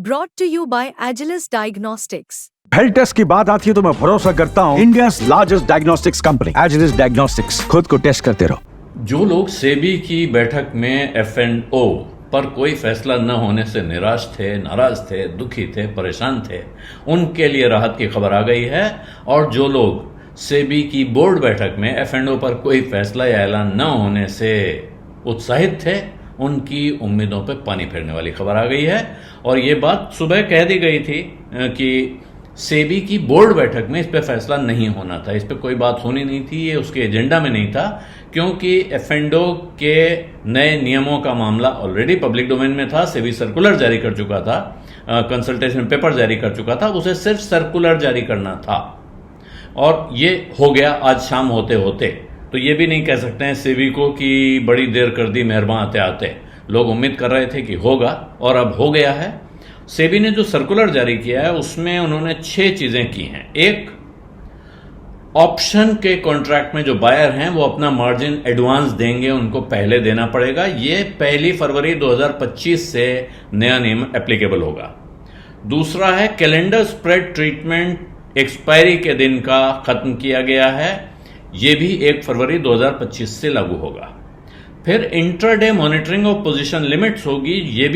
Brought to you by Agilus Diagnostics. Health test की बात आती है तो मैं भरोसा करता हूँ India largest diagnostics company Agilus diagnostics. खुद को टेस्ट करते रहो। जो लोग सेबी की बैठक में F&O पर कोई फैसला न होने से निराश थे, नाराज थे, दुखी थे, परेशान थे, उनके लिए राहत की खबर आ गई है। और जो लोग सेबी की बोर्ड बैठक में F&O पर कोई फैसला या ऐलान न होने से उत्साहित थे, उनकी उम्मीदों पर पानी फेरने वाली खबर आ गई है। और ये बात सुबह कह दी गई थी कि सेबी की बोर्ड बैठक में इस पे फैसला नहीं होना था, इस पे कोई बात होनी नहीं थी, ये उसके एजेंडा में नहीं था, क्योंकि F&O के नए नियमों का मामला ऑलरेडी पब्लिक डोमेन में था। सेबी सर्कुलर जारी कर चुका था, कंसल्टेशन पेपर जारी कर चुका था, उसे सिर्फ सर्कुलर जारी करना था और ये हो गया आज शाम होते होते। तो ये भी नहीं कह सकते हैं सेबी को कि बड़ी देर कर दी मेहरबान आते आते। लोग उम्मीद कर रहे थे कि होगा और अब हो गया है। सेबी ने जो सर्कुलर जारी किया है उसमें उन्होंने 6 चीजें की हैं। एक, ऑप्शन के कॉन्ट्रैक्ट में जो बायर हैं वो अपना मार्जिन एडवांस देंगे, उनको पहले देना पड़ेगा। ये 1 फरवरी 2025 से नया नियम एप्लीकेबल होगा। दूसरा है, कैलेंडर स्प्रेड ट्रीटमेंट एक्सपायरी के दिन का खत्म किया गया है, ये भी 1 फरवरी 2025 से लागू होगा। फिर intraday monitoring of position limits होगी, ये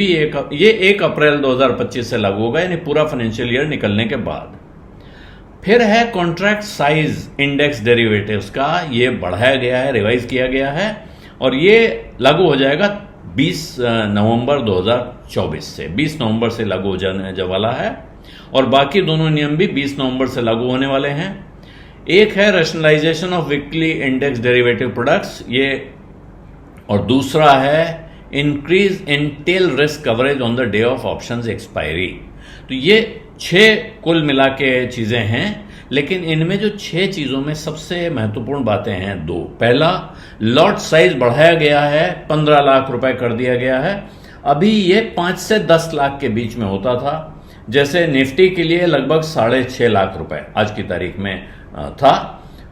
1 अप्रैल 2025 से लागू होगा, यानी पूरा फाइनेंशियल ईयर निकलने के बाद। फिर है कॉन्ट्रैक्ट साइज इंडेक्स डेरिवेटिव्स का, ये बढ़ाया गया है, रिवाइज किया गया है और ये लागू हो जाएगा 20 नवंबर 2024 से। 20 नवंबर से लागू हो जाने वाला है और बाकी दोनों नियम भी 20 नवंबर से लागू होने वाले हैं। एक है rationalisation of weekly index derivative products, ये, और दूसरा है increase in tail risk coverage on the day of options expiry. तो ये 6 कुल मिला के चीजें हैं, लेकिन इनमें जो 6 चीजों में सबसे महत्वपूर्ण बातें हैं 2। पहला, लॉट साइज बढ़ाया गया है, 15 लाख रुपए कर दिया गया है। अभी ये 5 से 10 लाख के बीच में होता था, जैसे निफ्टी के लिए लगभग 6.5 लाख रुपए आज की तारीख में था,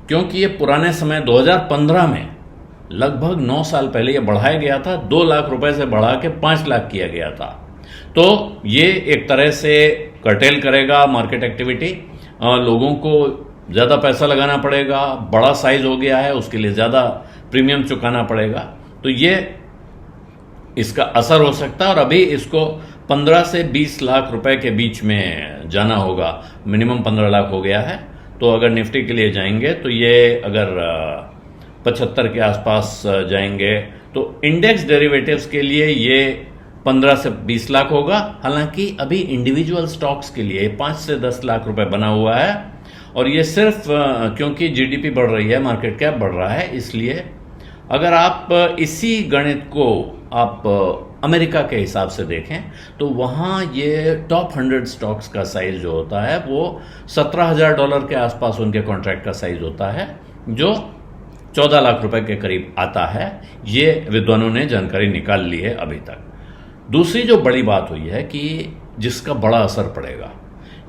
क्योंकि ये पुराने समय 2015 में लगभग 9 साल पहले ये बढ़ाया गया था। 2 लाख रुपए से बढ़ा के 5 लाख किया गया था। तो ये एक तरह से कर्टेल करेगा मार्केट एक्टिविटी, लोगों को ज्यादा पैसा लगाना पड़ेगा, बड़ा साइज हो गया है, उसके लिए ज्यादा प्रीमियम चुकाना पड़ेगा, तो ये इसका असर हो सकता है। और अभी इसको 15 से 20 लाख रुपए के बीच में जाना होगा, मिनिमम 15 लाख हो गया है। तो अगर निफ्टी के लिए जाएंगे तो ये अगर 75 के आसपास जाएंगे तो इंडेक्स डेरिवेटिव्स के लिए ये 15 से 20 लाख होगा। हालांकि अभी इंडिविजुअल स्टॉक्स के लिए 5 से 10 लाख रुपए बना हुआ है और ये सिर्फ क्योंकि जीडीपी बढ़ रही है, मार्केट कैप बढ़ रहा है, इसलिए अगर आप इसी गणित को आप अमेरिका के हिसाब से देखें तो वहां ये टॉप 100 स्टॉक्स का साइज जो होता है वो $17,000 के आसपास उनके कॉन्ट्रैक्ट का साइज होता है, जो 14 लाख रुपए के करीब आता है। ये विद्वानों ने जानकारी निकाल ली है अभी तक। दूसरी जो बड़ी बात हुई है कि जिसका बड़ा असर पड़ेगा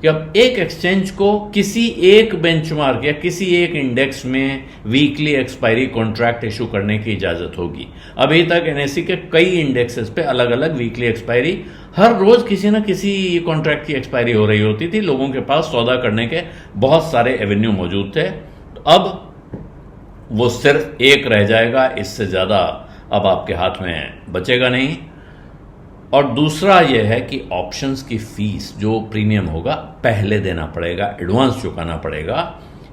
कि अब एक एक्सचेंज को किसी एक बेंचमार्क या किसी एक इंडेक्स में वीकली एक्सपायरी कॉन्ट्रैक्ट इशू करने की इजाजत होगी। अभी तक एनएसई के कई इंडेक्सेस पे अलग अलग वीकली एक्सपायरी, हर रोज किसी ना किसी कॉन्ट्रैक्ट की एक्सपायरी हो रही होती थी। लोगों के पास सौदा करने के बहुत सारे एवेन्यू मौजूद थे। तो अब वो सिर्फ एक रह जाएगा, इससे ज्यादा अब आपके हाथ में बचेगा नहीं। और दूसरा यह है कि ऑप्शंस की फीस, जो प्रीमियम होगा, पहले देना पड़ेगा, एडवांस चुकाना पड़ेगा।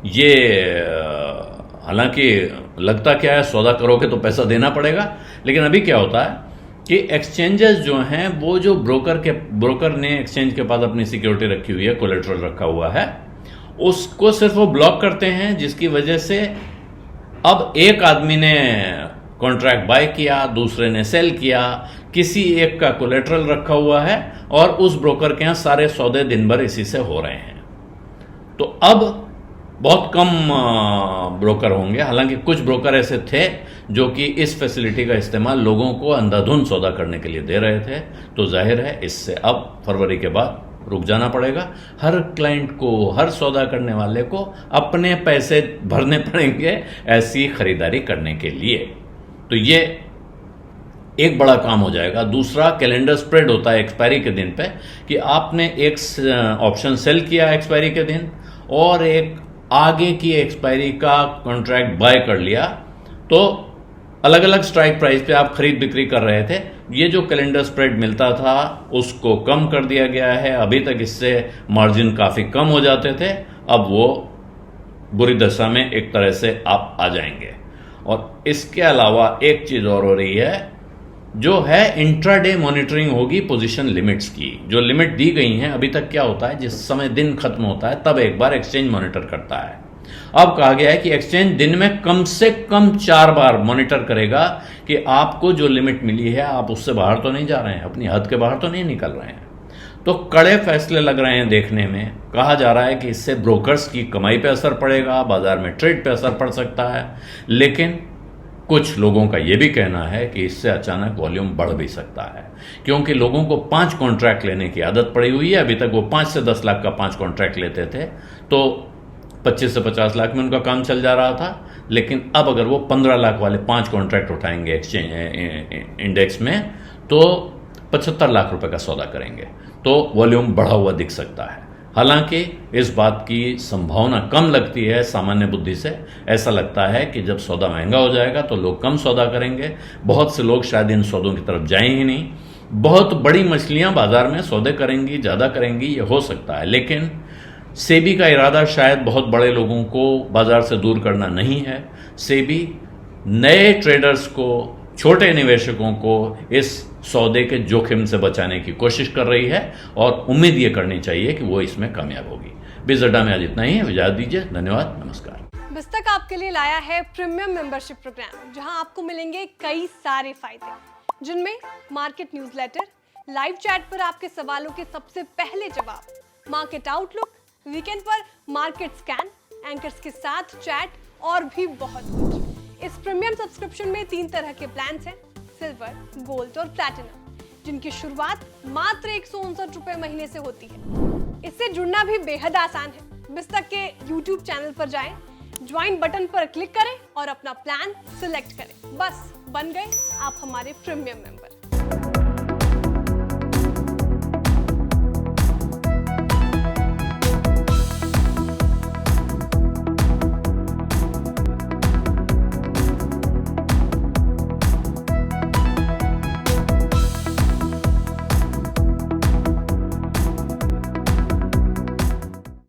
ये हालांकि लगता क्या है, सौदा करोगे तो पैसा देना पड़ेगा, लेकिन अभी क्या होता है कि एक्सचेंजेस जो हैं वो जो ब्रोकर ने एक्सचेंज के पास अपनी सिक्योरिटी रखी हुई है, कोलेटरल रखा हुआ है, उसको सिर्फ वो ब्लॉक करते हैं, जिसकी वजह से अब एक आदमी ने कॉन्ट्रैक्ट बाय किया, दूसरे ने सेल किया, किसी एक का कोलेटरल रखा हुआ है और उस ब्रोकर के यहां सारे सौदे दिन भर इसी से हो रहे हैं। तो अब बहुत कम ब्रोकर होंगे, हालांकि कुछ ब्रोकर ऐसे थे जो कि इस फैसिलिटी का इस्तेमाल लोगों को अंधाधुंध सौदा करने के लिए दे रहे थे। तो जाहिर है इससे अब फरवरी के बाद रुक जाना पड़ेगा। हर क्लाइंट को, हर सौदा करने वाले को अपने पैसे भरने पड़ेंगे ऐसी खरीदारी करने के लिए। तो ये एक बड़ा काम हो जाएगा। दूसरा कैलेंडर स्प्रेड होता है एक्सपायरी के दिन पे, कि आपने एक ऑप्शन सेल किया एक्सपायरी के दिन और एक आगे की एक्सपायरी का कॉन्ट्रैक्ट बाय कर लिया, तो अलग अलग स्ट्राइक प्राइस पे आप खरीद बिक्री कर रहे थे। ये जो कैलेंडर स्प्रेड मिलता था उसको कम कर दिया गया है। अभी तक इससे मार्जिन काफी कम हो जाते थे, अब वो बुरी दशा में एक तरह से आप आ जाएंगे। और इसके अलावा एक चीज और हो रही है, जो है इंट्राडे मॉनिटरिंग होगी पोजीशन लिमिट्स की। जो लिमिट दी गई हैं, अभी तक क्या होता है, जिस समय दिन खत्म होता है तब एक बार एक्सचेंज मॉनिटर करता है। अब कहा गया है कि एक्सचेंज दिन में कम से कम 4 बार मॉनिटर करेगा कि आपको जो लिमिट मिली है आप उससे बाहर तो नहीं जा रहे हैं, अपनी हद के बाहर तो नहीं निकल रहे हैं। तो कड़े फैसले लग रहे हैं देखने में। कहा जा रहा है कि इससे ब्रोकर्स की कमाई पे असर पड़ेगा, बाजार में ट्रेड पे असर पड़ सकता है, लेकिन कुछ लोगों का यह भी कहना है कि इससे अचानक वॉल्यूम बढ़ भी सकता है, क्योंकि लोगों को 5 कॉन्ट्रैक्ट लेने की आदत पड़ी हुई है। अभी तक वो 5 से 10 लाख का 5 कॉन्ट्रैक्ट लेते थे, तो 25 से 50 लाख में उनका काम चल जा रहा था। लेकिन अब अगर वो 15 लाख वाले 5 कॉन्ट्रैक्ट उठाएंगे एक्सचेंज इंडेक्स में, तो 75 लाख रुपए का सौदा करेंगे, तो वॉल्यूम बढ़ा हुआ दिख सकता है। हालांकि इस बात की संभावना कम लगती है सामान्य बुद्धि से। ऐसा लगता है कि जब सौदा महंगा हो जाएगा तो लोग कम सौदा करेंगे, बहुत से लोग शायद इन सौदों की तरफ जाएं ही नहीं। बहुत बड़ी मछलियां बाजार में सौदे करेंगी, ज्यादा करेंगी, ये हो सकता है, लेकिन सेबी का इरादा शायद बहुत बड़े लोगों को बाजार से दूर करना नहीं है। सेबी नए ट्रेडर्स को, छोटे निवेशकों को इस सौदे के जोखिम से बचाने की कोशिश कर रही है और उम्मीद ये करनी चाहिए कि वो इसमें कामयाब होगी। बिज अड्डा में आज इतना ही है, इजाजत दीजिए, धन्यवाद, नमस्कार। बिस्तक आपके लिए लाया है प्रीमियम मेंबरशिप प्रोग्राम, जहां आपको मिलेंगे कई सारे फायदे, जिनमें मार्केट न्यूज़लेटर, लाइव चैट पर आपके सवालों के सबसे पहले जवाब, मार्केट आउटलुक, वीकेंड पर मार्केट स्कैन, एंकर्स के साथ चैट और भी बहुत कुछ। इस प्रीमियम सब्सक्रिप्शन में 3 तरह के प्लान्स हैं, सिल्वर, गोल्ड और प्लैटिनम, जिनकी शुरुआत मात्र 159 रुपए महीने से होती है। इससे जुड़ना भी बेहद आसान है। बिस्तक के YouTube चैनल पर जाएं, ज्वाइन बटन पर क्लिक करें और अपना प्लान सिलेक्ट करें। बस बन गए आप हमारे प्रीमियम मेंबर।